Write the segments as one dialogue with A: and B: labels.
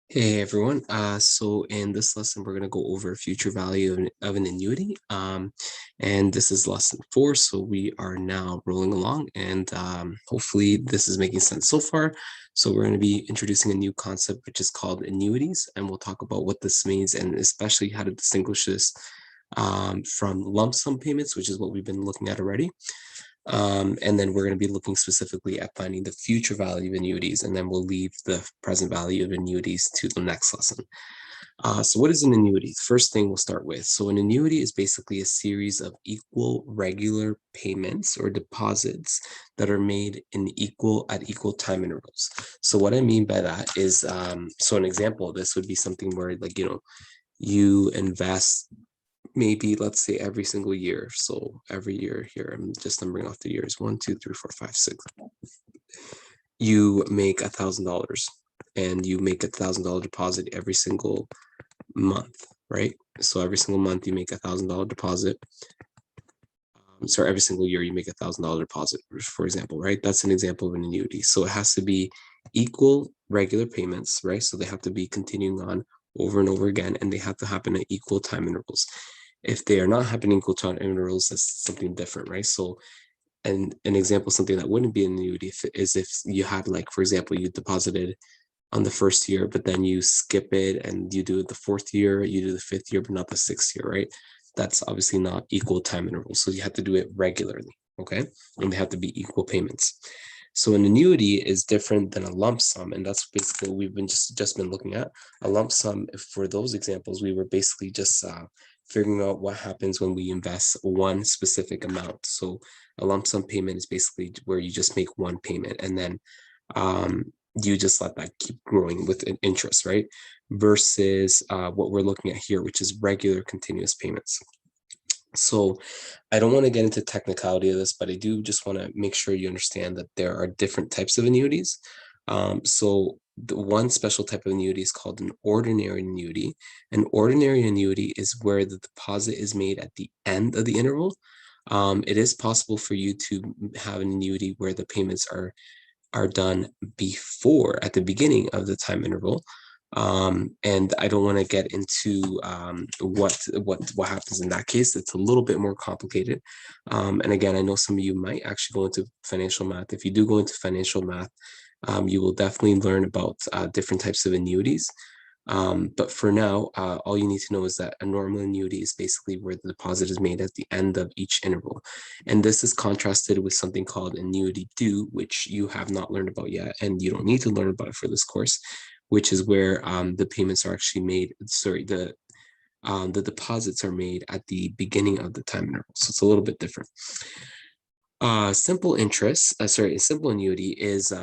A: Hey everyone. So in this lesson, we're going to go over future value of an annuity. And this is lesson 4. So we are now rolling along, and hopefully this is making sense so far. So we're going to be introducing a new concept, which is called annuities, and we'll talk about what this means and especially how to distinguish this from lump sum payments, which is what we've been looking at already. And then we're going to be looking specifically at finding the future value of annuities, and then we'll leave the present value of annuities to the next lesson. So what is an annuity? First thing we'll start with. So an annuity is basically a series of equal regular payments or deposits that are made at equal time intervals. So what I mean by that is, so an example of this would be something where you invest maybe, let's say, every single year. So every year here, I'm just numbering off the years, 1, 2, 3, 4, 5, 6. You make $1,000 and you make $1,000 deposit every single month, right? So every single month you make $1,000 deposit. Sorry, every single year you make $1,000 deposit, for example, right? That's an example of an annuity. So it has to be equal regular payments, right? So they have to be continuing on over and over again, and they have to happen at equal time intervals. If they are not happening equal time intervals, that's something different, right? So, and an example, something that wouldn't be an annuity is if you had, like, for example, you deposited on the first year, but then you skip it and you do it the fourth year, you do the fifth year, but not the sixth year, right? That's obviously not equal time intervals. So you have to do it regularly, okay? And they have to be equal payments. So an annuity is different than a lump sum, and that's basically what we've been just been looking at. A lump sum, for those examples, we were basically just figuring out what happens when we invest one specific amount. So a lump sum payment is basically where you just make one payment, and then you just let that keep growing with an interest, right? Versus what we're looking at here, which is regular continuous payments. So I don't want to get into technicality of this, but I do just want to make sure you understand that there are different types of annuities. So the one special type of annuity is called an ordinary annuity. An ordinary annuity is where the deposit is made at the end of the interval. It is possible for you to have an annuity where the payments are done before, at the beginning of the time interval. And I don't want to get into what happens in that case. It's a little bit more complicated. And again, I know some of you might actually go into financial math. If you do go into financial math, you will definitely learn about different types of annuities. But for now, all you need to know is that a normal annuity is basically where the deposit is made at the end of each interval. And this is contrasted with something called annuity due, which you have not learned about yet, and you don't need to learn about it for this course, which is where the payments are actually made, the deposits are made at the beginning of the time interval. So it's a little bit different. Simple simple annuity is,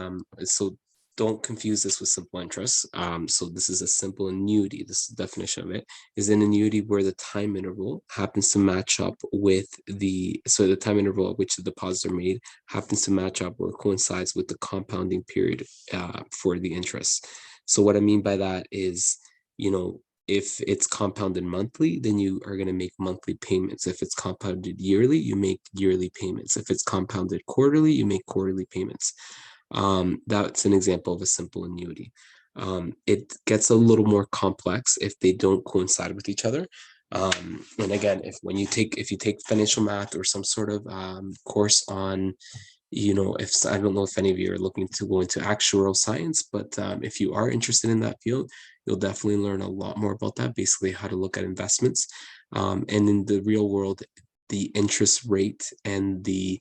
A: so don't confuse this with simple interest. So this is a simple annuity. This is the definition of it, is an annuity where the time interval happens to match up with the time interval at which the deposits are made happens to match up or coincides with the compounding period for the interest. So what I mean by that is, if it's compounded monthly, then you are going to make monthly payments. If it's compounded yearly, you make yearly payments. If it's compounded quarterly, you make quarterly payments. That's an example of a simple annuity. It gets a little more complex if they don't coincide with each other. And again, if you take financial math or some sort of course on, if I don't know if any of you are looking to go into actuarial science, but if you are interested in that field, you'll definitely learn a lot more about that, basically how to look at investments. And in the real world, the interest rate and the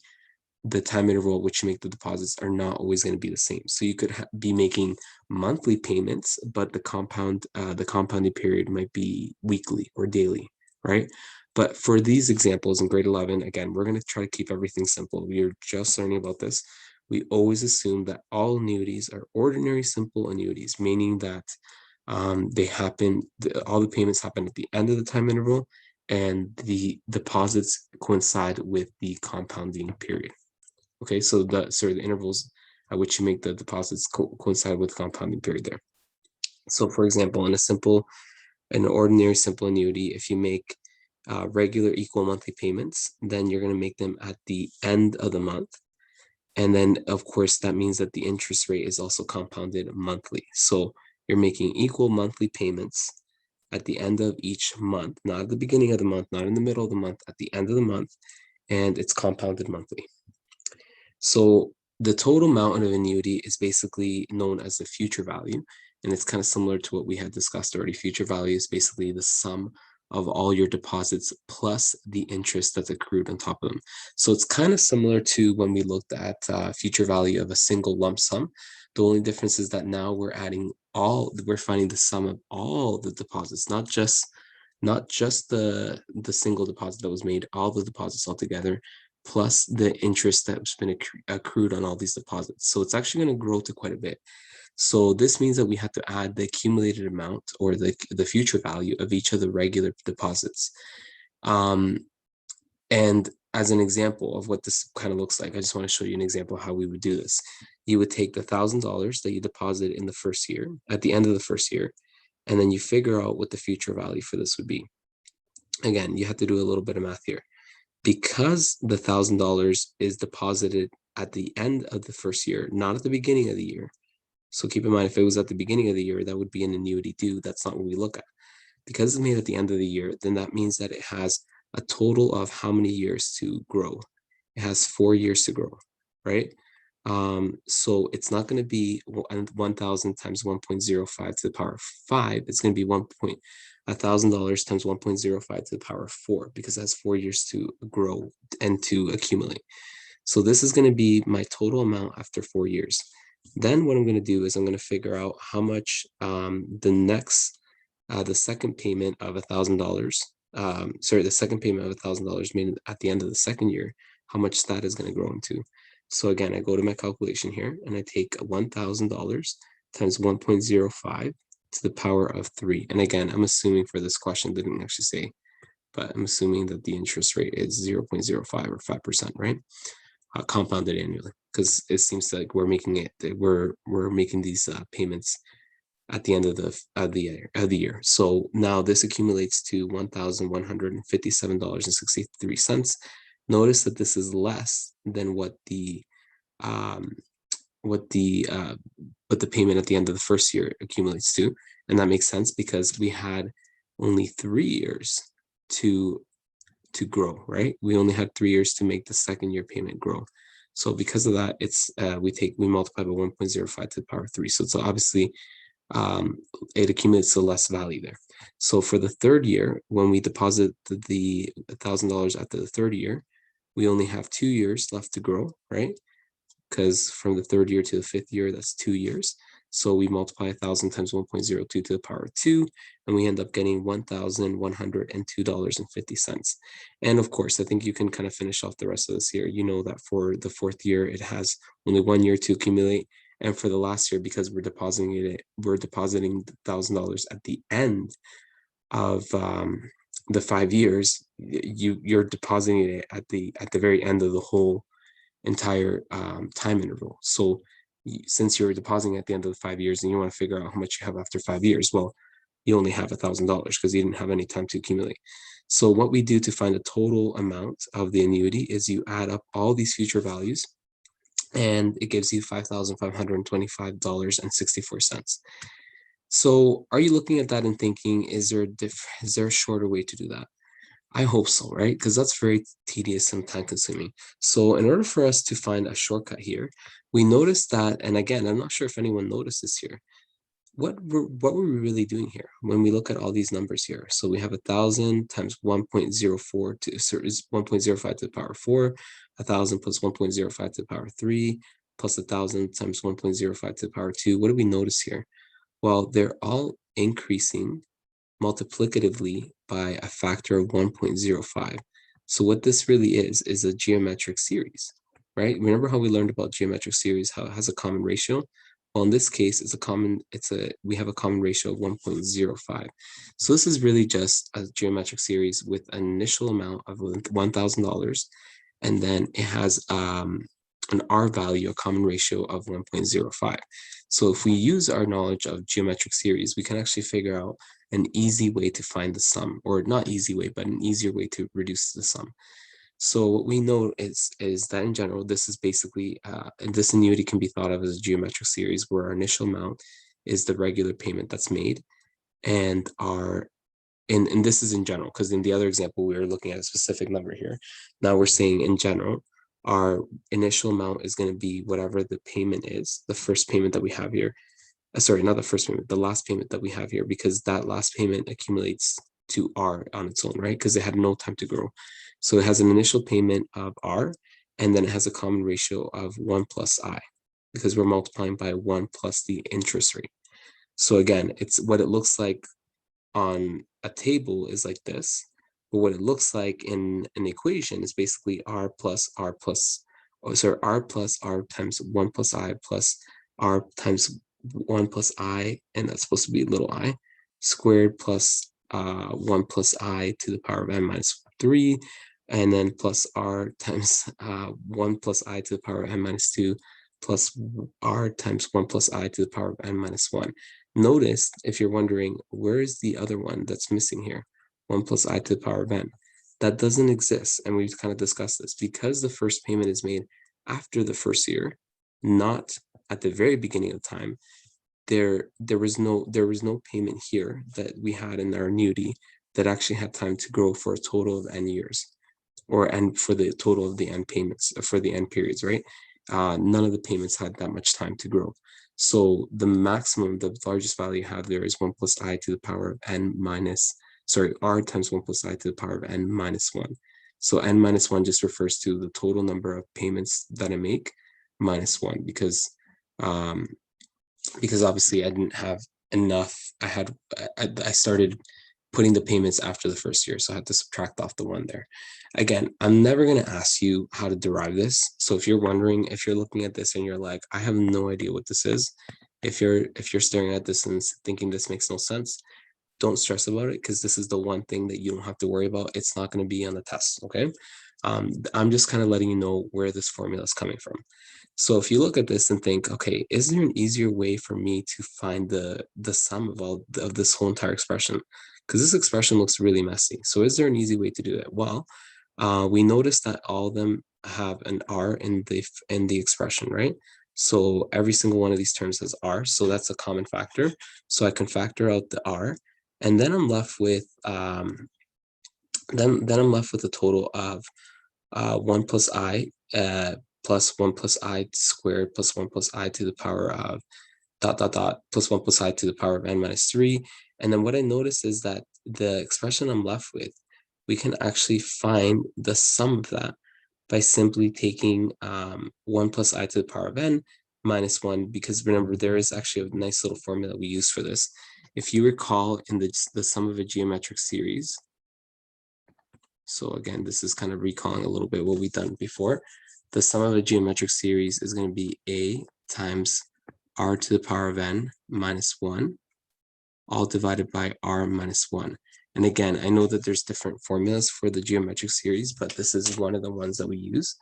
A: time interval at which you make the deposits are not always going to be the same. So you could be making monthly payments, but the compounding period might be weekly or daily, right? But for these examples in grade 11, again, we're going to try to keep everything simple. We are just learning about this. We always assume that all annuities are ordinary simple annuities, meaning that all the payments happen at the end of the time interval, and the deposits coincide with the compounding period. Okay, so the intervals at which you make the deposits coincide with compounding period there. So for example, an ordinary simple annuity, if you make regular equal monthly payments, then you're going to make them at the end of the month. And then, of course, that means that the interest rate is also compounded monthly. So you're making equal monthly payments at the end of each month, not at the beginning of the month, not in the middle of the month, at the end of the month, and it's compounded monthly. So the total amount of annuity is basically known as the future value, and it's kind of similar to what we had discussed already. Future value is basically the sum of all your deposits plus the interest that's accrued on top of them. So it's kind of similar to when we looked at future value of a single lump sum. The only difference is that now we're finding the sum of all the deposits, not just the single deposit that was made, all the deposits altogether, plus the interest that's been accrued on all these deposits. So it's actually going to grow to quite a bit. So this means that we have to add the accumulated amount or the future value of each of the regular deposits. And as an example of what this kind of looks like, I just want to show you an example of how we would do this. You would take the $1,000 that you deposit in the first year, at the end of the first year, and then you figure out what the future value for this would be. Again, you have to do a little bit of math here. Because the $1,000 is deposited at the end of the first year, not at the beginning of the year. So keep in mind, if it was at the beginning of the year, that would be an annuity due. That's not what we look at. Because it's made at the end of the year, then that means that it has a total of how many years to grow? It has 4 years to grow, right? So it's not going to be 1,000 times 1.05 to the power of 5. It's going to be $1,000 times 1.05 to the power of 4 because it has 4 years to grow and to accumulate. So this is going to be my total amount after 4 years. Then what I'm going to do is I'm going to figure out how much the second payment of $1,000, the second payment of $1,000 made at the end of the second year, how much that is going to grow into. So again, I go to my calculation here and I take $1,000 times 1.05 to the power of 3. And again, I'm assuming for this question, didn't actually say, but I'm assuming that the interest rate is 0.05 or 5%, right? Compounded annually, because it seems like we're making these payments at the end of the year. So now this accumulates to $1,157.63. Notice that this is less than what the payment at the end of the first year accumulates to, and that makes sense because we had only 3 years to grow, right? We only had 3 years to make the second year payment grow. So because of that, it's we multiply by 1.05 to the power of 3. So it's obviously it accumulates to less value there. So for the third year, when we deposit the $1,000 after the third year, we only have 2 years left to grow, right? Because from the third year to the fifth year, that's 2 years. So we multiply 1,000 times 1.02 to the power of 2, and we end up getting $1,102.50. And of course, I think you can kind of finish off the rest of this year. You know that for the fourth year, it has only 1 year to accumulate. And for the last year, because we're depositing $1,000 at the end of the 5 years, you're depositing it at the very end of the whole entire time interval. So since you're depositing at the end of the 5 years and you want to figure out how much you have after 5 years, well, you only have $1,000 because you didn't have any time to accumulate. So what we do to find the total amount of the annuity is you add up all these future values and it gives you $5,525.64. So are you looking at that and thinking, is there a shorter way to do that? I hope so, right? Because that's very tedious and time consuming. So in order for us to find a shortcut here, we noticed that, and again, I'm not sure if anyone noticed this here, what were we really doing here when we look at all these numbers here? So we have 1,000 times 1.04 to is 1.05 to the power of 4, 1,000 plus 1.05 to the power of 3, plus 1,000 times 1.05 to the power of 2. What do we notice here? Well, they're all increasing multiplicatively by a factor of 1.05. So what this really is a geometric series, right? Remember how we learned about geometric series, how it has a common ratio? Well, in this case, we have a common ratio of 1.05. So this is really just a geometric series with an initial amount of $1,000, and then it has an R value, a common ratio of 1.05. So if we use our knowledge of geometric series, we can actually figure out an easy way to find the sum, or not easy way, but an easier way to reduce the sum. So what we know is that in general, this is basically, this annuity can be thought of as a geometric series where our initial amount is the regular payment that's made, and and this is in general, because in the other example, we were looking at a specific number here. Now we're saying in general, our initial amount is going to be whatever the payment is, the first payment that we have here. Sorry, not the first payment, the last payment that we have here, because that last payment accumulates to R on its own, right? Because it had no time to grow. So it has an initial payment of R, and then it has a common ratio of 1 plus I, because we're multiplying by 1 plus the interest rate. So again, it's what it looks like on a table is like this, but what it looks like in an equation is basically R plus R plus, oh, sorry, R plus R times 1 plus I plus R times 1 plus I, and that's supposed to be little I, squared plus 1 plus I to the power of n minus 3, and then plus R times 1 plus I to the power of n minus 2, plus R times 1 plus I to the power of n minus 1. Notice, if you're wondering, where is the other one that's missing here? 1 plus I to the power of n. That doesn't exist, and we've kind of discussed this. Because the first payment is made after the first year, not at the very beginning of time, there was no payment here that we had in our annuity that actually had time to grow for a total of n years, or n for the total of the n payments, for the n periods, right? None of the payments had that much time to grow. So the maximum, the largest value you have there is 1 plus I to the power of n minus, sorry, R times 1 plus I to the power of n minus 1. So n minus 1 just refers to the total number of payments that I make minus 1, because obviously I didn't have enough. I started putting the payments after the first year, so I had to subtract off the 1 there. Again, I'm never going to ask you how to derive this. So if you're wondering, if you're looking at this and you're like, I have no idea what this is, if you're staring at this and thinking this makes no sense, don't stress about it, because this is the one thing that you don't have to worry about. It's not going to be on the test, okay? I'm just kind of letting you know where this formula is coming from. So if you look at this and think, okay, is there an easier way for me to find the sum of all of this whole entire expression? Because this expression looks really messy. So is there an easy way to do it? Well, we notice that all of them have an R in the expression, right? So every single one of these terms has R, so that's a common factor. So I can factor out the R, and then I'm left with then I'm left with a total of 1 plus I plus 1 plus I squared plus 1 plus I to the power of dot dot dot plus 1 plus I to the power of n minus 3. And then what I notice is that the expression I'm left with, we can actually find the sum of that by simply taking 1 plus I to the power of n minus 1, because remember, there is actually a nice little formula we use for this. If you recall, in the sum of a geometric series, so again, this is kind of recalling a little bit what we've done before. The sum of a geometric series is going to be a times r to the power of n minus 1, all divided by r minus 1. And again, I know that there's different formulas for the geometric series, but this is one of the ones that we use.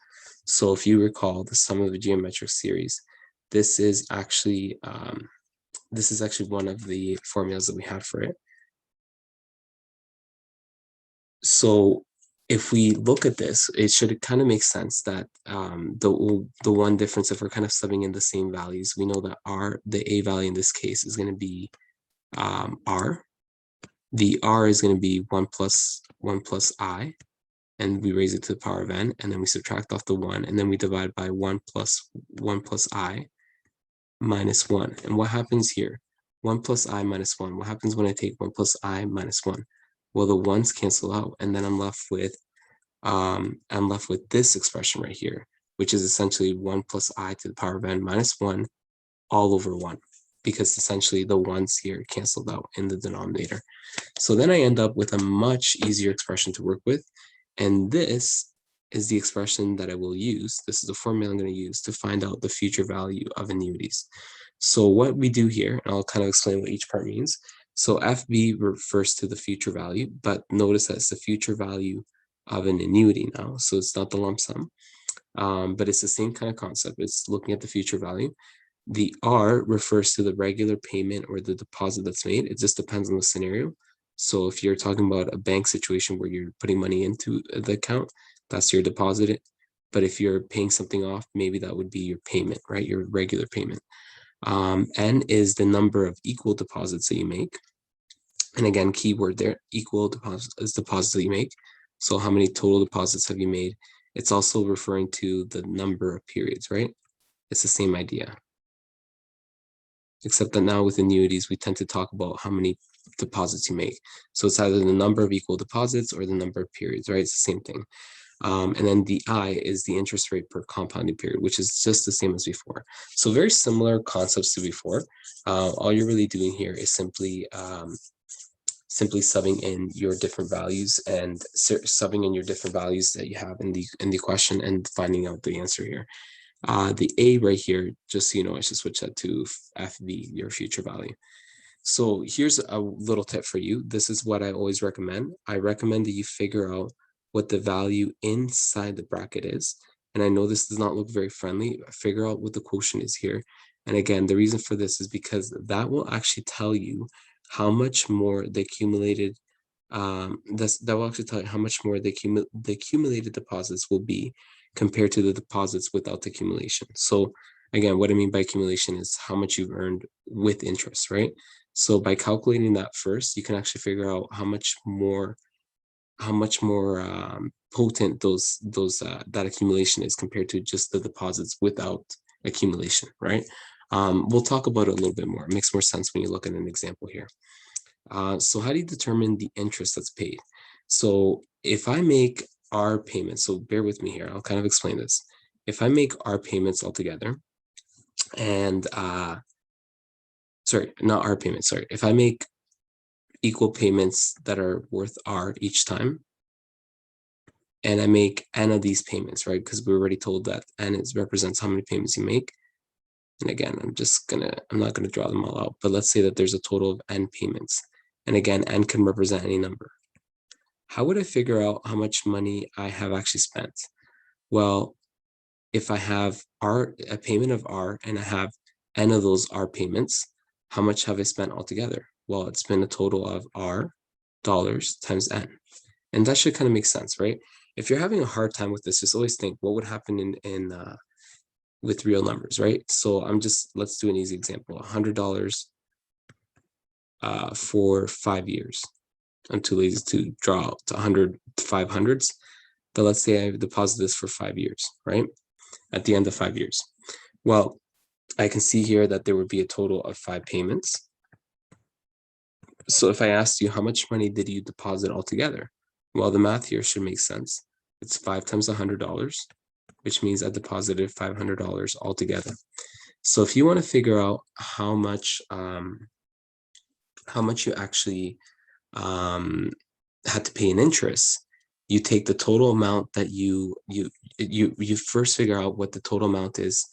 A: So if you recall the sum of a geometric series, this is actually one of the formulas that we have for it. So if we look at this, it should kind of make sense that the one difference, if we're kind of subbing in the same values, we know that the a value in this case is going to be r. The r is going to be 1 plus I, and we raise it to the power of n, and then we subtract off the 1, and then we divide by 1 plus I minus 1. And what happens here? 1 plus I minus 1. What happens when I take 1 plus I minus 1? Well, the 1's cancel out, and then I'm left with this expression right here, which is essentially 1 plus I to the power of n minus 1 all over 1, because essentially the 1's here canceled out in the denominator. So then I end up with a much easier expression to work with, and this is the expression that I will use. This is the formula I'm going to use to find out the future value of annuities. So what we do here, and I'll kind of explain what each part means. So FB refers to the future value, but notice that it's the future value of an annuity now. So it's not the lump sum, but it's the same kind of concept. It's looking at the future value. The R refers to the regular payment or the deposit that's made. It just depends on the scenario. So if you're talking about a bank situation where you're putting money into the account, that's your deposit. But if you're paying something off, maybe that would be your payment, right? Your regular payment. N is the number of equal deposits that you make. And again, keyword there, equal deposits is deposits that you make. So how many total deposits have you made? It's also referring to the number of periods, right? It's the same idea. Except that now with annuities, we tend to talk about how many deposits you make. So it's either the number of equal deposits or the number of periods, right? It's the same thing. And then the I is the interest rate per compounding period, which is just the same as before. So very similar concepts to before. All you're really doing here is simply subbing in your different values and subbing in your different values that you have in the question and finding out the answer here. The A right here, just so you know, I should switch that to FV, your future value. So here's a little tip for you. This is what I always recommend. I recommend that you figure out what the value inside the bracket is. And I know this does not look very friendly. Figure out what the quotient is here. And again, the reason for this is because that will actually tell you how much more the accumulated that will actually tell you how much more the accumulated deposits will be compared to the deposits without the accumulation. So again, what I mean by accumulation is how much you've earned with interest, right? So by calculating that first, you can actually figure out how much more potent that accumulation is compared to just the deposits without accumulation, right? We'll talk about it a little bit more. It makes more sense when you look at an example here. So how do you determine the interest that's paid? So if I make our payments, so bear with me here, I'll kind of explain this. If I make our payments altogether, and sorry, not our payments, sorry. If I make equal payments that are worth R each time, and I make N of these payments, right? Because we already told that N represents how many payments you make. And again, I'm not gonna draw them all out, but let's say that there's a total of N payments. And again, N can represent any number. How would I figure out how much money I have actually spent? Well, if I have a payment of R and I have N of those R payments, how much have I spent altogether? Well, it's been a total of R dollars times N. And that should kind of make sense, right? If you're having a hard time with this, just always think what would happen with real numbers, right? So let's do an easy example, $100 for 5 years. I'm too lazy to draw out to 100 500s, but let's say I deposit this for 5 years, right? At the end of 5 years. Well, I can see here that there would be a total of 5 payments. So if I asked you how much money did you deposit altogether? Well, the math here should make sense. It's 5 times $100, which means I deposited $500 altogether. So if you want to figure out how much you actually had to pay in interest, you take the total amount that you first figure out what the total amount is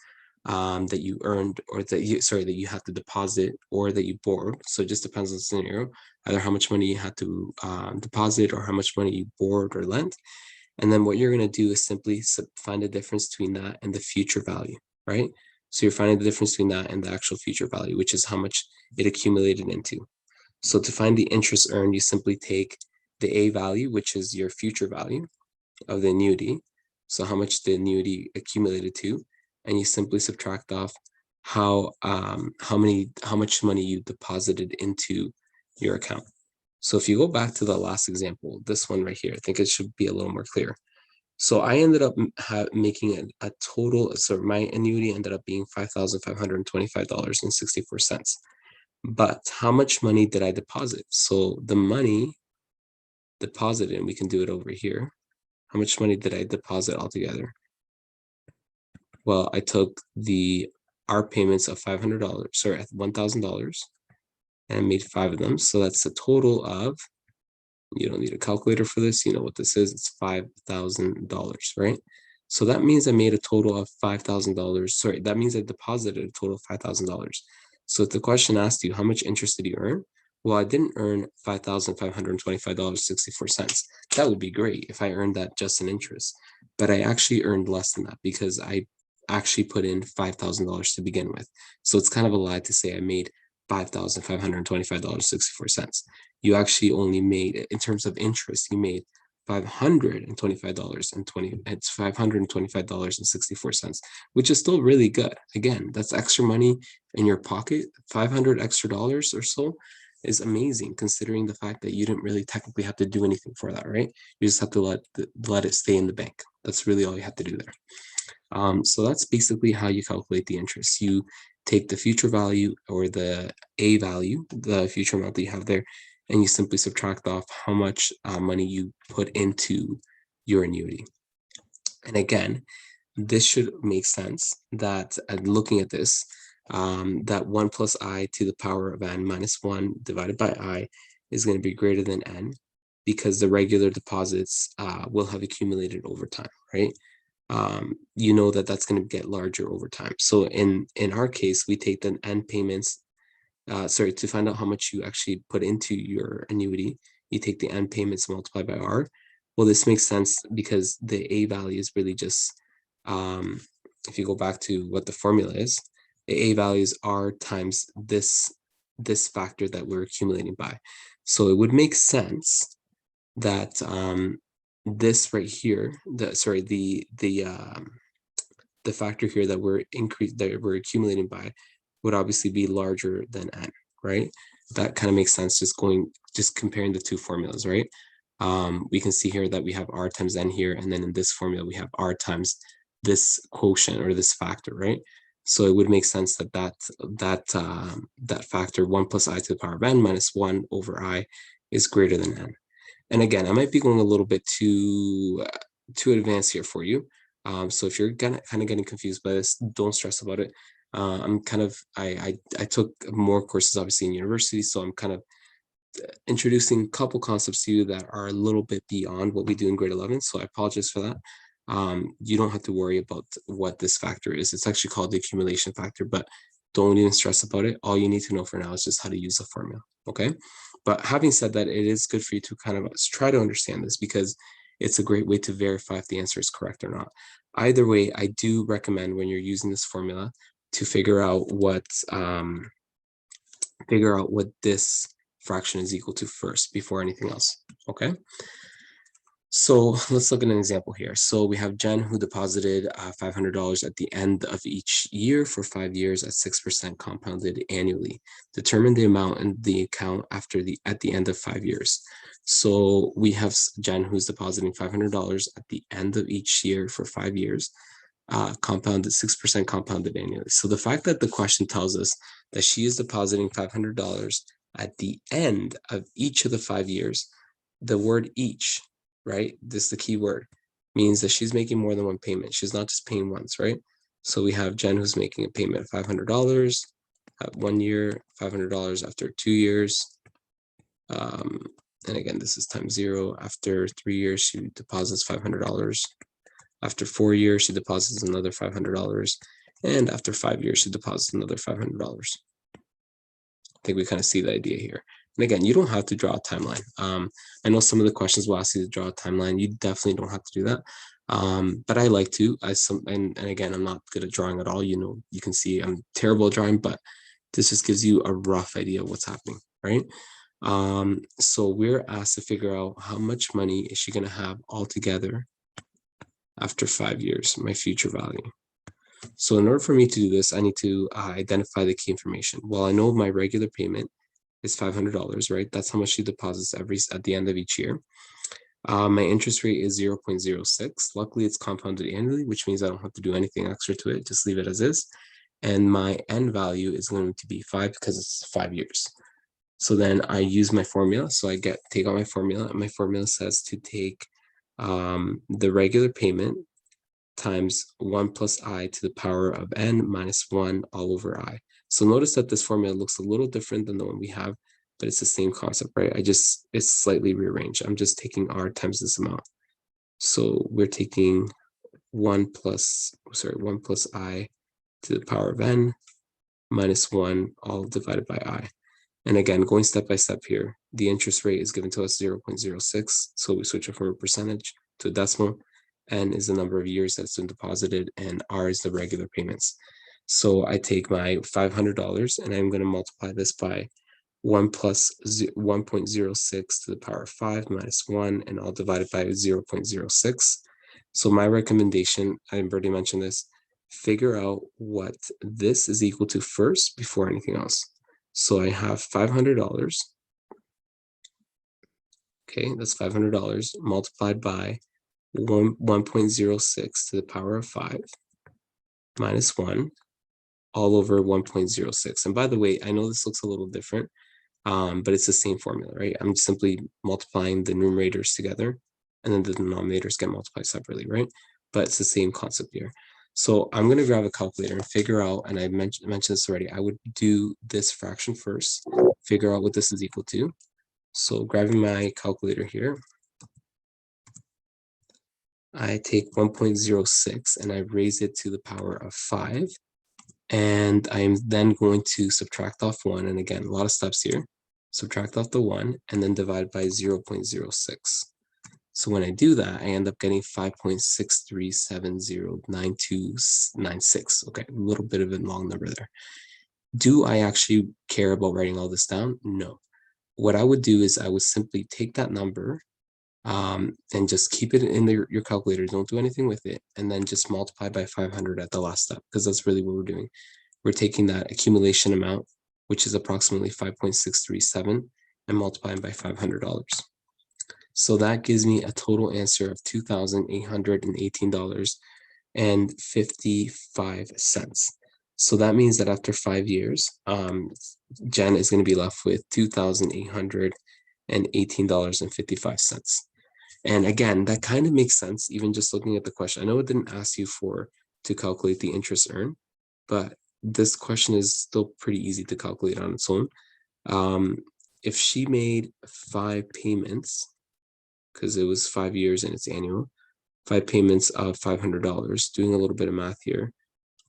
A: that you earned, or that you have to deposit or that you borrowed. So it just depends on the scenario, either how much money you had to deposit or how much money you borrowed or lent. And then what you're going to do is simply find the difference between that and the future value, right? So you're finding the difference between that and the actual future value, which is how much it accumulated into. So to find the interest earned, you simply take the A value, which is your future value of the annuity. So how much the annuity accumulated to, and you simply subtract off how much money you deposited into your account. So if you go back to the last example, this one right here, I think it should be a little more clear. So I ended up making a total, so my annuity ended up being $5,525.64. But how much money did I deposit? So the money deposited, and we can do it over here. How much money did I deposit altogether? Well, I took our payments of $500, sorry, $1,000, and I made 5 of them. So that's a total of, you don't need a calculator for this, you know what this is, it's $5,000, right? So that means I made a total of $5,000. Sorry, that means I deposited a total of $5,000. So if the question asked you, how much interest did you earn? Well, I didn't earn $5,525.64. That would be great if I earned that just in interest, but I actually earned less than that because I actually put in $5,000 to begin with. So it's kind of a lie to say I made $5,525.64. You actually only made, in terms of interest, you made $525.20. It's $525.64, which is still really good. Again, that's extra money in your pocket. $500 extra dollars or so is amazing, considering the fact that you didn't really technically have to do anything for that, right? You just have to let it stay in the bank. That's really all you have to do there. So that's basically how you calculate the interest. You take the future value or the A value, the future amount that you have there, and you simply subtract off how much money you put into your annuity. And again, this should make sense that looking at this, that 1 plus I to the power of n minus 1 divided by I is going to be greater than n, because the regular deposits will have accumulated over time, right? You know that that's going to get larger over time. So in our case, we take the n payments, to find out how much you actually put into your annuity, you take the n payments multiplied by r. Well, this makes sense because the A value is really just, if you go back to what the formula is, the A value is R times this factor that we're accumulating by. So it would make sense that this right here, the factor here that we're accumulating by would obviously be larger than n, right? That kind of makes sense, just comparing the two formulas, right? We can see here that we have R times n here, and then in this formula we have R times this quotient or this factor, right? So it would make sense that factor 1 plus I to the power of n minus 1 over I is greater than n. And again, I might be going a little bit too advanced here for you. So if you're kind of getting confused by this, don't stress about it. I took more courses obviously in university, so I'm kind of introducing a couple concepts to you that are a little bit beyond what we do in grade 11. So I apologize for that. You don't have to worry about what this factor is. It's actually called the accumulation factor, but don't even stress about it. All you need to know for now is just how to use the formula, okay? But having said that, it is good for you to kind of try to understand this, because it's a great way to verify if the answer is correct or not. Either way, I do recommend when you're using this formula to figure out what this fraction is equal to first before anything else, okay? So let's look at an example here. So we have Jen, who deposited $500 at the end of each year for 5 years at 6% compounded annually. Determine the amount in the account at the end of 5 years. So we have Jen, who's depositing $500 at the end of each year for 5 years, compounded 6% compounded annually. So the fact that the question tells us that she is depositing $500 at the end of each of the 5 years, the word each, right? This is the key word, means that she's making more than one payment. She's not just paying once, right? So we have Jen, who's making a payment of $500 at 1 year, $500 after 2 years. And again, this is times 0. After 3 years, she deposits $500. After 4 years, she deposits another $500. And after 5 years, she deposits another $500. I think we kind of see the idea here. And again, you don't have to draw a timeline. I know some of the questions will ask you to draw a timeline. You definitely don't have to do that. But I like to. And again, I'm not good at drawing at all. You know, you can see I'm terrible at drawing, but this just gives you a rough idea of what's happening, right? So we're asked to figure out how much money is she going to have altogether after 5 years, my future value. So in order for me to do this, I need to identify the key information. Well, I know my regular payment is $500, right? That's how much she deposits at the end of each year. My interest rate is 0.06. Luckily, it's compounded annually, which means I don't have to do anything extra to it. Just leave it as is. And my end value is going to be 5 because it's 5 years. So then I use my formula. So I take out my formula, and my formula says to take the regular payment times 1 plus I to the power of n minus 1 all over I. So notice that this formula looks a little different than the one we have, but it's the same concept, right? It's slightly rearranged. I'm just taking R times this amount. So we're taking 1 plus I to the power of n minus 1 all divided by I. And again, going step by step here, the interest rate is given to us 0.06. So we switch it from a percentage to a decimal. N is the number of years that's been deposited, and R is the regular payments. So I take my $500 and I'm going to multiply this by 1 plus 1.06 to the power of 5 minus 1, and all divided by 0.06. So my recommendation, I've already mentioned this, figure out what this is equal to first before anything else. So I have $500. Okay, that's $500 multiplied by 1.06 to the power of 5 minus 1 all over 1.06. And by the way, I know this looks a little different, but it's the same formula, right? I'm simply multiplying the numerators together, and then the denominators get multiplied separately, right? But it's the same concept here. So I'm going to grab a calculator and figure out, and I mentioned this already, I would do this fraction first, figure out what this is equal to. So grabbing my calculator here, I take 1.06 and I raise it to the power of 5. And I'm then going to subtract off 1. And again, a lot of steps here. Subtract off the 1 and then divide by 0.06. So when I do that, I end up getting 5.63709296. Okay, a little bit of a long number there. Do I actually care about writing all this down? No. What I would do is I would simply take that number and just keep it in your calculator. Don't do anything with it. And then just multiply by 500 at the last step, because that's really what we're doing. We're taking that accumulation amount, which is approximately 5.637, and multiplying by $500. So that gives me a total answer of $2,818.55. So that means that after 5 years, Jen is going to be left with $2,818.55. And again, that kind of makes sense, even just looking at the question. I know it didn't ask you to calculate the interest earned, but this question is still pretty easy to calculate on its own. If she made 5 payments, because it was 5 years and it's annual, 5 payments of $500, doing a little bit of math here,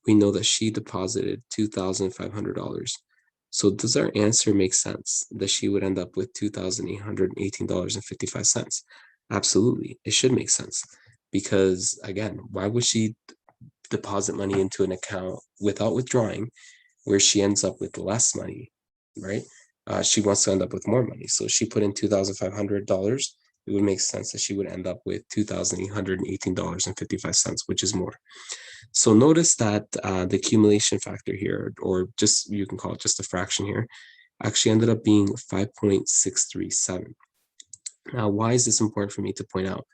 A: we know that she deposited $2,500. So does our answer make sense that she would end up with $2,818.55? Absolutely, it should make sense, because again, why would she deposit money into an account without withdrawing where she ends up with less money, right? She wants to end up with more money. So she put in $2,500. It would make sense that she would end up with $2,818.55, which is more. So notice that the accumulation factor here, or just you can call it just a fraction here, actually ended up being 5.637. Now, why is this important for me to point out?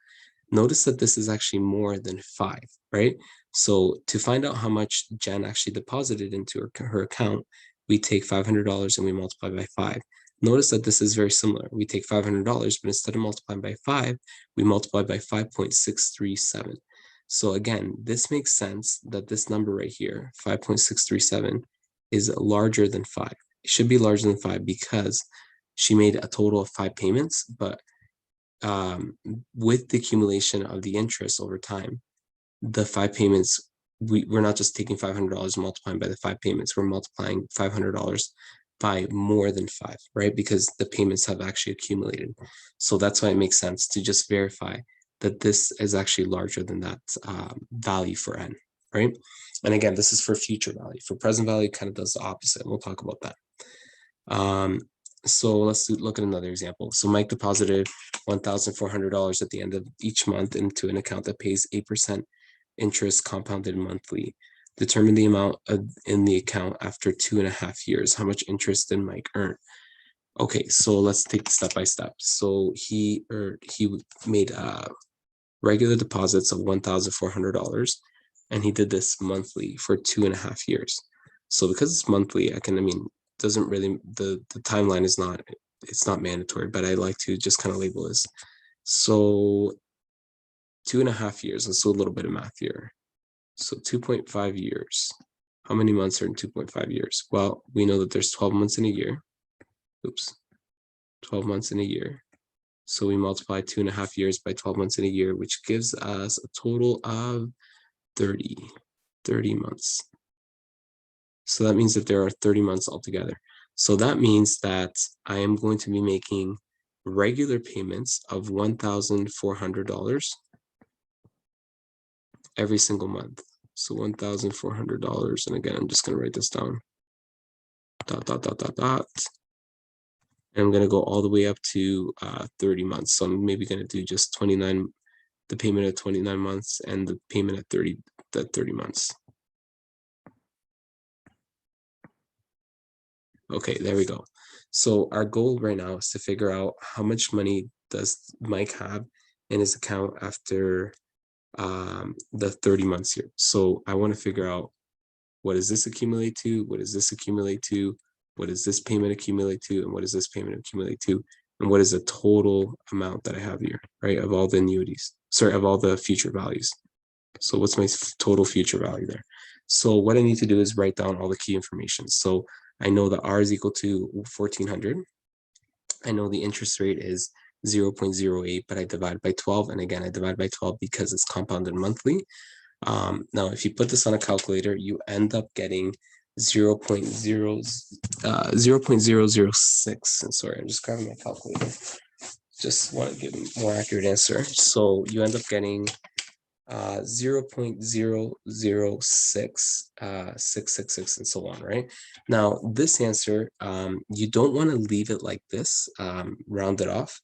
A: Notice that this is actually more than 5, right? So to find out how much Jen actually deposited into her account, we take $500 and we multiply by 5. Notice that this is very similar. We take $500, but instead of multiplying by 5, we multiply by 5.637. So again, this makes sense that this number right here, 5.637, is larger than 5. It should be larger than 5 because she made a total of 5 payments, but with the accumulation of the interest over time, the 5 payments, we're not just taking $500 and multiplying by the 5 payments, we're multiplying $500 by more than 5, right? Because the payments have actually accumulated. So that's why it makes sense to just verify that this is actually larger than that value for N, right? And again, this is for future value. For present value, it kind of does the opposite. And we'll talk about that. So let's look at another example. So Mike deposited $1,400 at the end of each month into an account that pays 8% interest compounded monthly. Determine the amount in the account after 2.5 years. How much interest did Mike earn? Okay, so let's take step by step. So he made regular deposits of $1,400, and he did this monthly for 2.5 years. So because it's monthly, doesn't really, the timeline is not, it's not mandatory, but I like to just kind of label this. So 2.5 years, let's do a little bit of math here. So 2.5 years. How many months are in 2.5 years? Well, we know that there's 12 months in a year. 12 months in a year. So we multiply 2.5 years by 12 months in a year, which gives us a total of 30 months. So that means that there are 30 months altogether. So that means that I am going to be making regular payments of $1,400 every single month. So $1,400. And again, I'm just going to write this down. And I'm going to go all the way up to 30 months. So I'm maybe going to do just 29, the payment at 29 months and the payment at 30 months. Okay, there we go. So our goal right now is to figure out how much money does Mike have in his account after the 30 months here. So I want to figure out, what does this accumulate to? What does this accumulate to? What does this payment accumulate to? And what does this payment accumulate to? And what is the total amount that I have here, right? Of all the annuities, sorry, of all the future values. So what's my total future value there? So what I need to do is write down all the key information. So I know that R is equal to 1400. I know the interest rate is 0.08, but I divide by 12. And again, I divide by 12 because it's compounded monthly. Now, if you put this on a calculator, you end up getting 0.006. And sorry, I'm just grabbing my calculator. Just want to give a more accurate answer. So you end up getting 0.006, and so on, right? Now, this answer, you don't want to leave it like this, rounded off,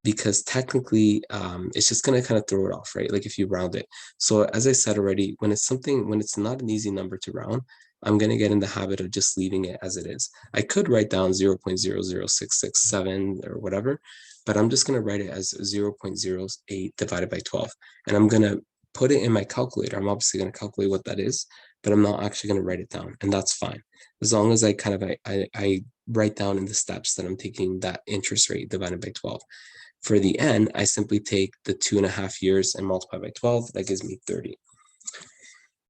A: because technically it's just going to kind of throw it off, right? Like if you round it. So as I said already, when it's not an easy number to round, I'm going to get in the habit of just leaving it as it is. I could write down 0.00667 or whatever, but I'm just going to write it as 0.08 divided by 12. And I'm going to put it in my calculator. I'm obviously going to calculate what that is, but I'm not actually going to write it down. And that's fine. As long as I write down in the steps that I'm taking that interest rate divided by 12. For the n, I simply take the 2.5 years and multiply by 12. That gives me 30.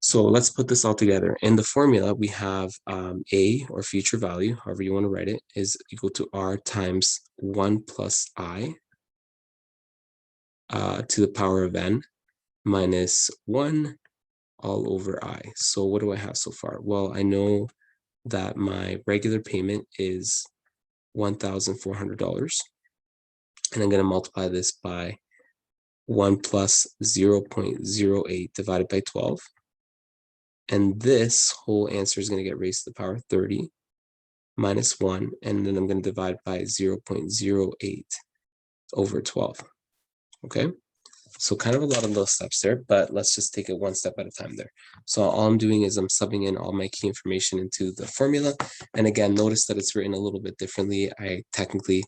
A: So let's put this all together. In the formula, we have A, or future value, however you want to write it, is equal to R times 1 plus I to the power of n minus 1 all over I. So what do I have so far? Well, I know that my regular payment is $1,400. And I'm going to multiply this by 1 plus 0.08 divided by 12. And this whole answer is going to get raised to the power of 30 minus 1. And then I'm going to divide by 0.08 over 12. Okay, so kind of a lot of those steps there, but let's just take it one step at a time there. So all I'm doing is I'm subbing in all my key information into the formula. And again, notice that it's written a little bit differently. I technically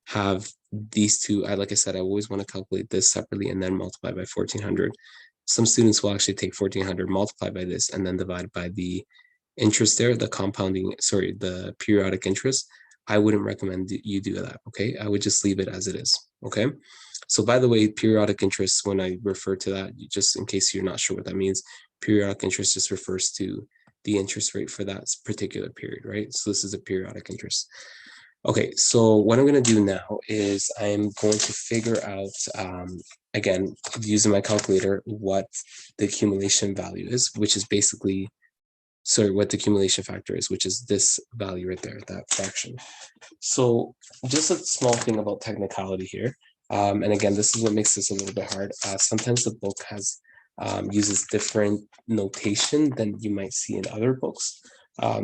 A: have these two. Like I said, I always want to calculate this separately and then multiply by 1400. Some students will actually take 1400, multiply by this, and then divide by the interest there, the periodic interest. I wouldn't recommend you do that, okay? I would just leave it as it is, okay? So by the way, periodic interest, when I refer to that, just in case you're not sure what that means, periodic interest just refers to the interest rate for that particular period, right? So this is a periodic interest. Okay, so what I'm going to do now is I'm going to figure out, again, using my calculator, what the accumulation value is, which is basically, what the accumulation factor is, which is this value right there, that fraction. So just a small thing about technicality here. And again, this is what makes this a little bit hard. Sometimes the book uses different notation than you might see in other books.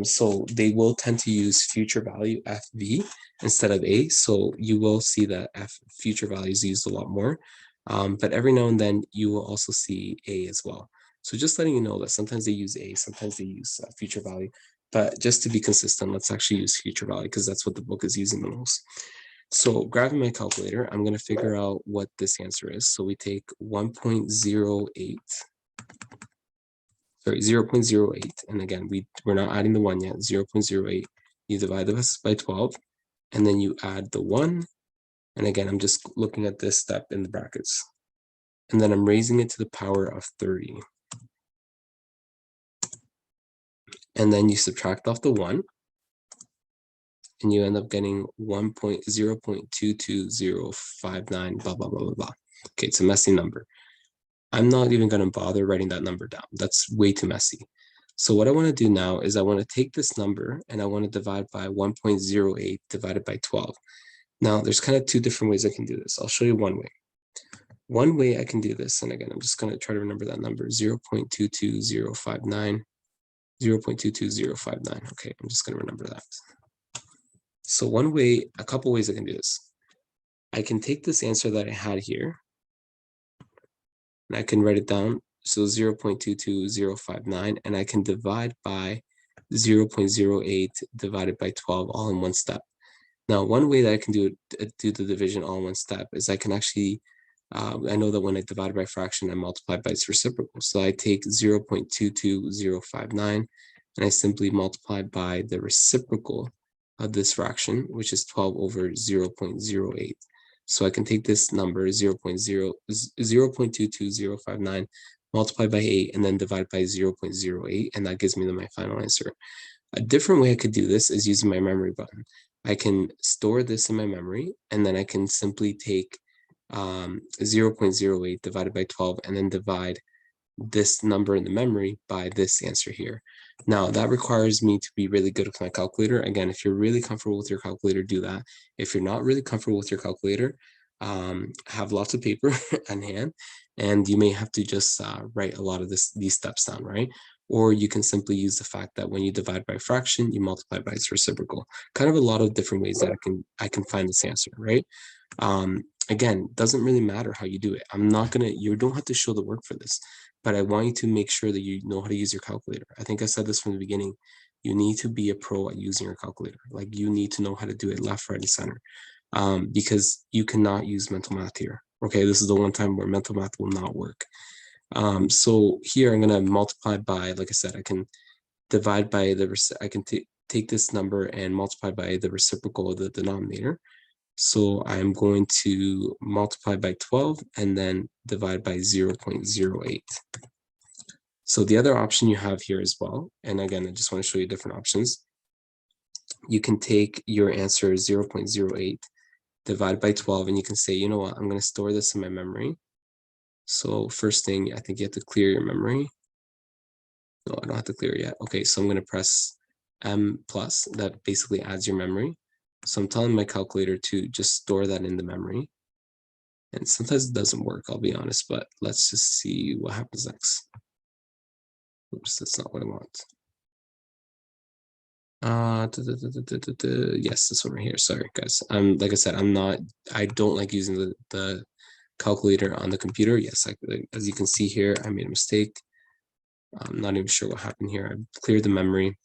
A: So they will tend to use future value FV instead of A. So you will see that future value is used a lot more. But every now and then you will also see A as well. So just letting you know that sometimes they use A, sometimes they use future value. But just to be consistent, let's actually use future value because that's what the book is using the most. So grabbing my calculator, I'm going to figure out what this answer is. So we take 1.08. Sorry, 0.08, and again, we're not adding the 1 yet, 0.08. You divide this by 12, and then you add the 1, and again, I'm just looking at this step in the brackets. And then I'm raising it to the power of 30. And then you subtract off the 1, and you end up getting 0.222059, blah, blah, blah, blah, blah. Okay, it's a messy number. I'm not even going to bother writing that number down. That's way too messy. So what I want to do now is I want to take this number and I want to divide by 1.08 divided by 12. Now, there's kind of two different ways I can do this. I'll show you one way. One way I can do this, and again, I'm just going to try to remember that number, 0.22059, 0.22059. Okay, I'm just going to remember that. So a couple ways I can do this. I can take this answer that I had here, and I can write it down. So 0.22059, and I can divide by 0.08 divided by 12 all in one step. Now, one way that I can do the division all in one step is I can actually, I know that when I divide by fraction, I multiply by its reciprocal. So I take 0.22059, and I simply multiply by the reciprocal of this fraction, which is 12 over 0.08. So I can take this number 0.22059 multiplied by 8 and then divide by 0.08, and that gives me my final answer. A different way I could do this is using my memory button. I can store this in my memory, and then I can simply take 0.08 divided by 12 and then divide this number in the memory by this answer here. Now, that requires me to be really good with my calculator. Again, if you're really comfortable with your calculator, do that. If you're not really comfortable with your calculator, have lots of paper on hand, and you may have to just write a lot of these steps down, right? Or you can simply use the fact that when you divide by a fraction, you multiply by its reciprocal. Kind of a lot of different ways that I can find this answer, right? Again, doesn't really matter how you do it. You don't have to show the work for this, but I want you to make sure that you know how to use your calculator. I think I said this from the beginning. You need to be a pro at using your calculator. Like, you need to know how to do it left, right, and center, because you cannot use mental math here. Okay, this is the one time where mental math will not work. So here I'm going to multiply by, like I said, I can divide by I can take this number and multiply by the reciprocal of the denominator. So I'm going to multiply by 12 and then divide by 0.08. So the other option you have here as well, and again, I just want to show you different options. You can take your answer 0.08, divide by 12, and you can say, you know what, I'm going to store this in my memory. So first thing, I think you have to clear your memory. No, I don't have to clear it yet. Okay, so I'm going to press M+. That basically adds your memory. So I'm telling my calculator to just store that in the memory. And sometimes it doesn't work, I'll be honest, but let's just see what happens next. Oops, that's not what I want. Yes, this one right here. Sorry, guys. Like I said, I don't like using the calculator on the computer. Yes, as you can see here, I made a mistake. I'm not even sure what happened here. I cleared the memory.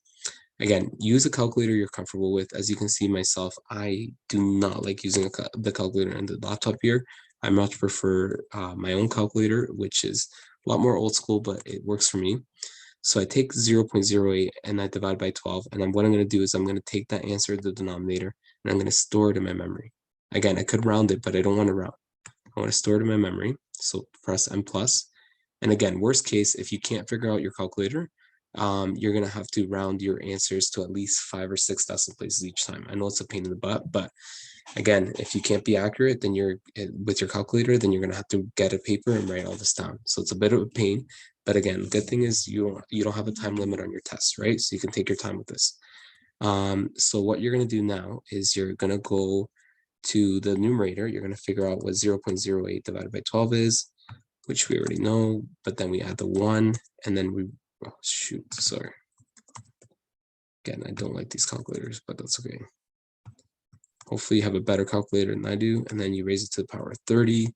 A: Again, use a calculator you're comfortable with. As you can see myself, I do not like using the calculator on the laptop here. I much prefer my own calculator, which is a lot more old school, but it works for me. So I take 0.08 and I divide by 12. And then what I'm going to do is I'm going to take that answer, the denominator, and I'm going to store it in my memory. Again, I could round it, but I don't want to round. I want to store it in my memory. So press M+. And again, worst case, if you can't figure out your calculator, you're going to have to round your answers to at least 5 or 6 decimal places each time. I know it's a pain in the butt, but again, if you can't be accurate, then with your calculator, then you're going to have to get a paper and write all this down. So it's a bit of a pain, but again, good thing is you don't have a time limit on your test, right? So you can take your time with this. So what you're going to do now is you're going to go to the numerator. You're going to figure out what 0.08 divided by 12 is, which we already know, but then we add the 1, and then oh, shoot, sorry. Again, I don't like these calculators, but that's okay. Hopefully you have a better calculator than I do, and then you raise it to the power of 30,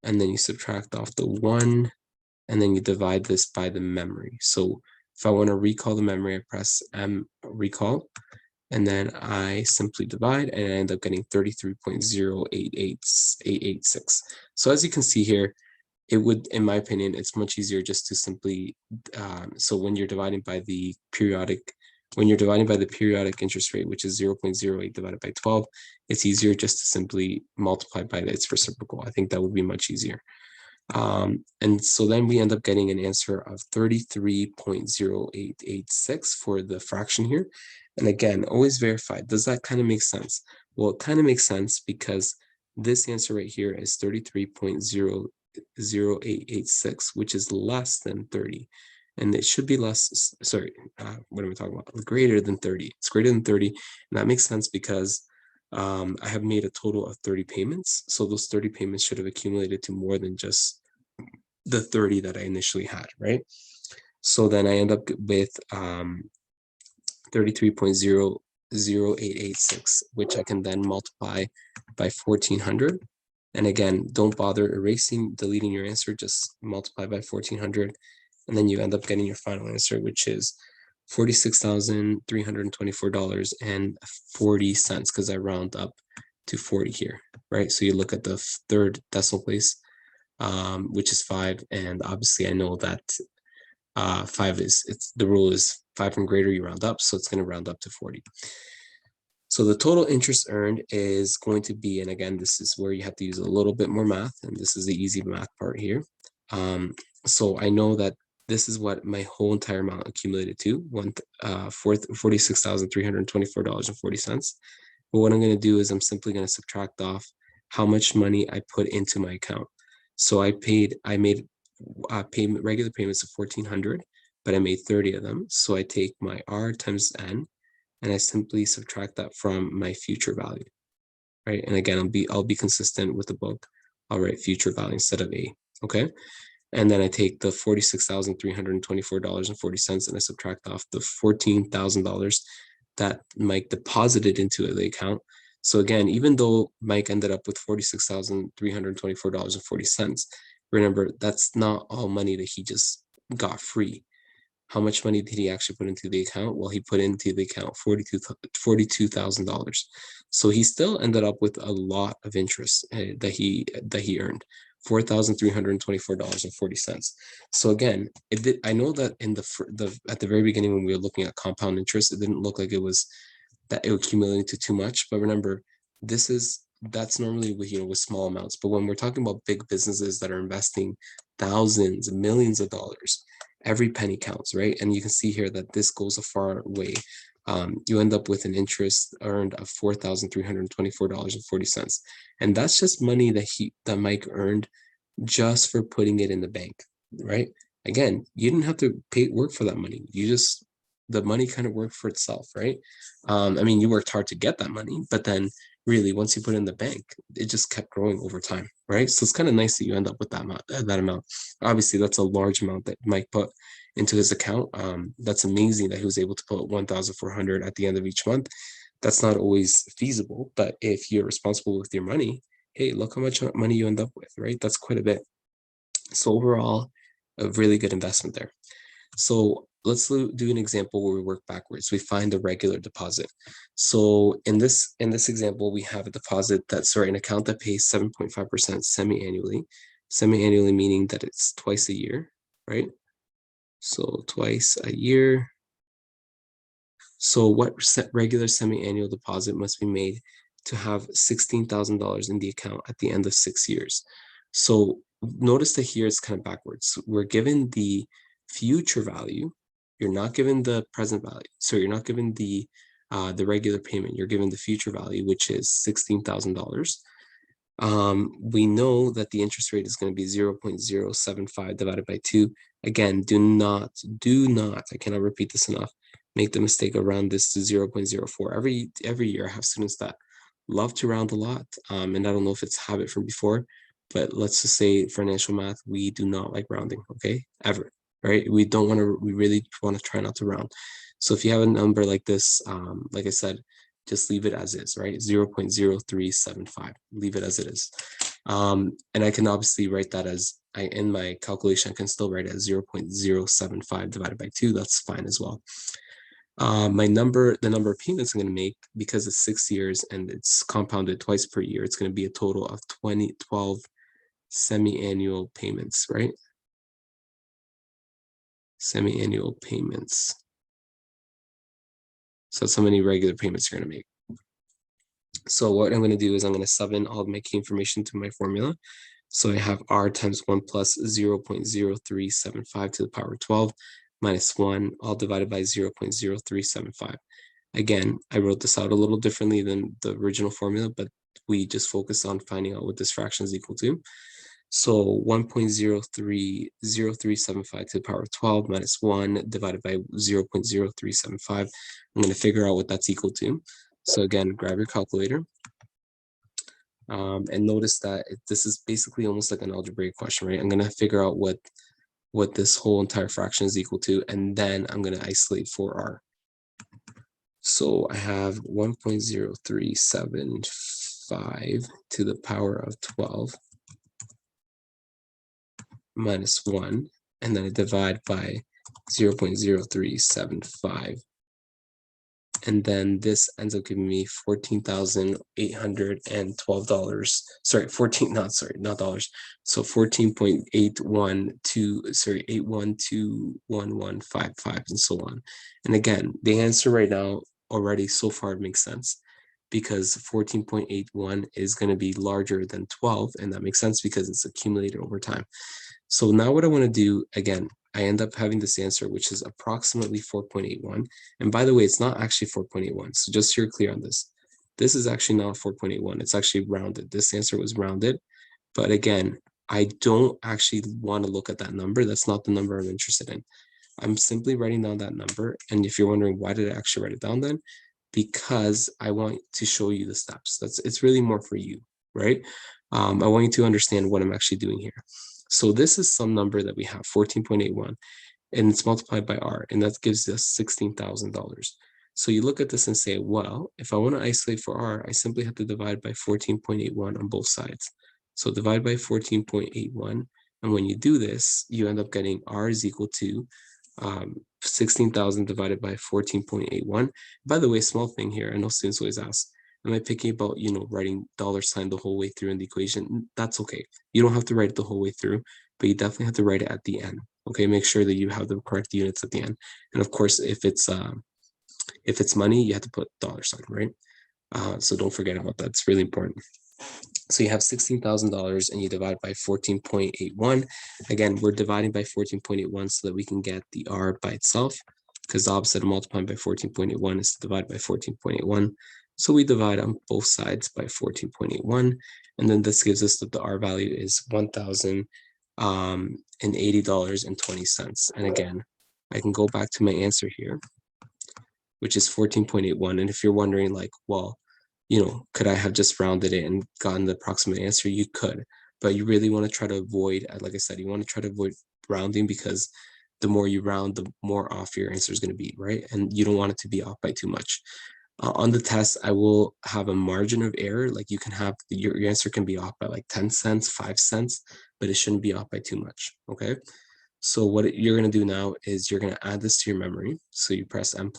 A: and then you subtract off the 1, and then you divide this by the memory. So if I want to recall the memory, I press M recall, and then I simply divide, and I end up getting 33.088886. So as you can see here, it would, in my opinion, it's much easier just to simply, so when you're dividing by the periodic interest rate, which is 0.08 divided by 12, it's easier just to simply multiply by its reciprocal. I think that would be much easier. And so then we end up getting an answer of 33.0886 for the fraction here. And again, always verify. Does that kind of make sense? Well, it kind of makes sense because this answer right here is 33.0886, which is less than 30. And it should be less, sorry, what am I talking about? Greater than 30. It's greater than 30. And that makes sense because I have made a total of 30 payments. So those 30 payments should have accumulated to more than just the 30 that I initially had, right? So then I end up with 33.0886 0.0886, which I can then multiply by 1400. And again, don't bother erasing, deleting your answer, just multiply by 1400. And then you end up getting your final answer, which is $46,324.40, because I round up to 40 here, right? So you look at the third decimal place, which is 5. And obviously I know that 5 is, the rule is 5 and greater, you round up. So it's going to round up to 40. So the total interest earned is going to be, and again, this is where you have to use a little bit more math, and this is the easy math part here. So I know that this is what my whole entire amount accumulated to, $46,324.40. But what I'm going to do is I'm simply going to subtract off how much money I put into my account. So I made regular payments of $1,400, but I made 30 of them. So I take my R times N, and I simply subtract that from my future value, right? And again, I'll be consistent with the book. I'll write future value instead of A, okay? And then I take the $46,324.40 and I subtract off the $14,000 that Mike deposited into the account. So again, even though Mike ended up with $46,324.40, remember, that's not all money that he just got free. How much money did he actually put into the account? Well, he put into the account $42,000. So he still ended up with a lot of interest that he earned, $4,324.40. So again, I know that in at the very beginning when we were looking at compound interest, it didn't look like it was that it accumulated to too much. But remember, that's normally with small amounts. But when we're talking about big businesses that are investing thousands and millions of dollars, every penny counts, right? And you can see here that this goes a far way. You end up with an interest earned of $4,324.40. And that's just money that Mike earned just for putting it in the bank, right? Again, you didn't have to work for that money. The money kind of worked for itself, right? I mean, you worked hard to get that money, but then really once you put it in the bank, it just kept growing over time, right? So it's kind of nice that you end up with that amount. Obviously, that's a large amount that Mike put into his account. That's amazing that he was able to put 1,400 at the end of each month. That's not always feasible, but if you're responsible with your money, hey, look how much money you end up with, right? That's quite a bit. So overall, a really good investment there. So let's do an example where we work backwards. We find the regular deposit. So in this example, we have a deposit an account that pays 7.5% semi-annually. Semi-annually meaning that it's twice a year, right? So twice a year. So what regular semi-annual deposit must be made to have $16,000 in the account at the end of 6 years? So notice that here it's kind of backwards. We're given the future value. You're not given the present value. So you're not given the regular payment. You're given the future value, which is $16,000. We know that the interest rate is going to be 0.075 divided by 2. Again, do not, I cannot repeat this enough, make the mistake of round this to 0.04. Every year I have students that love to round a lot, and I don't know if it's habit from before, but let's just say financial math, we do not like rounding, okay, ever, right? We really want to try not to round. So if you have a number like this, like I said, just leave it as is, right? 0.0375, leave it as it is. And I can obviously write that in my calculation, I can still write it as 0.075 divided by 2, that's fine as well. The number of payments I'm going to make, because it's 6 years and it's compounded twice per year, it's going to be a total of 12 semi-annual payments, right? Semi-annual payments. So that's how many regular payments you're going to make. So what I'm going to do is I'm going to sub in all of my key information to my formula. So I have R times 1 plus 0.0375 to the power of 12 minus 1, all divided by 0.0375. Again, I wrote this out a little differently than the original formula, but we just focus on finding out what this fraction is equal to. So 1.0375 to the power of 12 minus 1 divided by 0.0375. I'm going to figure out what that's equal to. So again, grab your calculator. And notice that this is basically almost like an algebraic question, right? I'm going to figure out what this whole entire fraction is equal to, and then I'm going to isolate for R. So I have 1.0375 to the power of 12 minus 1, and then I divide by 0.0375. And then this ends up giving me $14,812. Sorry, 14, not dollars. So 14.812, sorry, 8121155 and so on. And again, the answer right now already so far makes sense because 14.81 is going to be larger than 12, and that makes sense because it's accumulated over time. So now what I want to do, again, I end up having this answer, which is approximately 4.81. And by the way, it's not actually 4.81. So just so you're clear on this, this is actually not 4.81. It's actually rounded. This answer was rounded. But again, I don't actually want to look at that number. That's not the number I'm interested in. I'm simply writing down that number. And if you're wondering why did I actually write it down then? Because I want to show you the steps. It's really more for you, right? I want you to understand what I'm actually doing here. So this is some number that we have, 14.81, and it's multiplied by R, and that gives us $16,000. So you look at this and say, well, if I want to isolate for R, I simply have to divide by 14.81 on both sides. So divide by 14.81, and when you do this, you end up getting R is equal to 16,000 divided by 14.81. By the way, small thing here, I know students always ask, am I picky about, writing $sign the whole way through in the equation? That's okay. You don't have to write it the whole way through, but you definitely have to write it at the end. Okay, make sure that you have the correct units at the end. And of course, if it's money, you have to put $sign, right? So don't forget about that. It's really important. So you have $16,000 and you divide by 14.81. Again, we're dividing by 14.81 so that we can get the R by itself, because the opposite of multiplying by 14.81 is to divide by 14.81. So we divide on both sides by 14.81, and then this gives us that the R value is $1,080.20. And again, I can go back to my answer here, which is 14.81. And if you're wondering, like, well, could I have just rounded it and gotten the approximate answer? You could, but you really want to try to avoid, like I said, you want to try to avoid rounding, because the more you round, the more off your answer is going to be, right? And you don't want it to be off by too much. On the test, I will have a margin of error. Like you can have your answer can be off by like 10 cents, 5 cents, but it shouldn't be off by too much. Okay. So what you're going to do now is you're going to add this to your memory. So you press M+.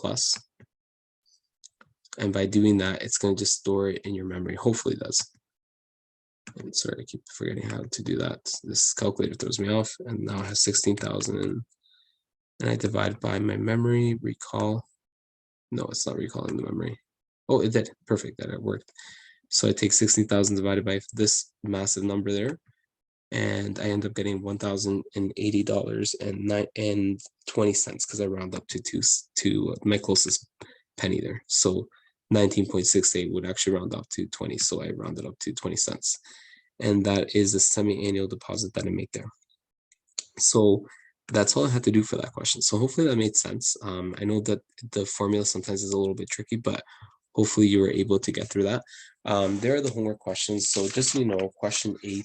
A: And by doing that, it's going to just store it in your memory. Hopefully it does. And sorry, I keep forgetting how to do that. This calculator throws me off. And now I have 16,000. And I divide by my memory, recall. No, it's not recalling the memory. Oh, it did. Perfect. That it worked. So I take 16,000 divided by this massive number there. And I end up getting $1,080.20 because I round up to my closest penny there. So 19.68 would actually round up to 20. So I rounded up to 20 cents. And that is a semi-annual deposit that I make there. So that's all I had to do for that question. So hopefully that made sense. I know that the formula sometimes is a little bit tricky, but hopefully you were able to get through that. There are the homework questions. So just so you know, question 8,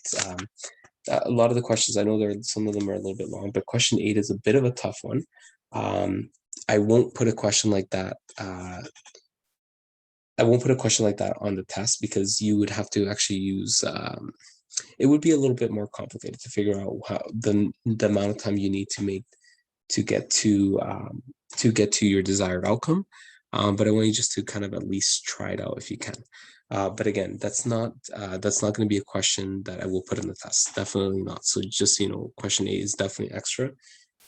A: a lot of the questions, I know some of them are a little bit long, but question 8 is a bit of a tough one. I won't put a question like that. I won't put a question like that on the test, because you would have to actually use, it would be a little bit more complicated to figure out how the amount of time you need to get to your desired outcome. But I want you just to kind of at least try it out if you can. But again, that's not going to be a question that I will put in the test. Definitely not. So just, question 8 is definitely extra.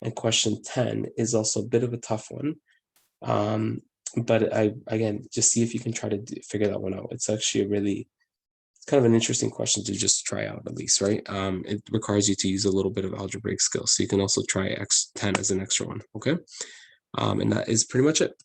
A: And question 10 is also a bit of a tough one. But again, just see if you can try to figure that one out. It's actually it's kind of an interesting question to just try out, at least, right? It requires you to use a little bit of algebraic skills. So you can also try X10 as an extra one, okay? And that is pretty much it.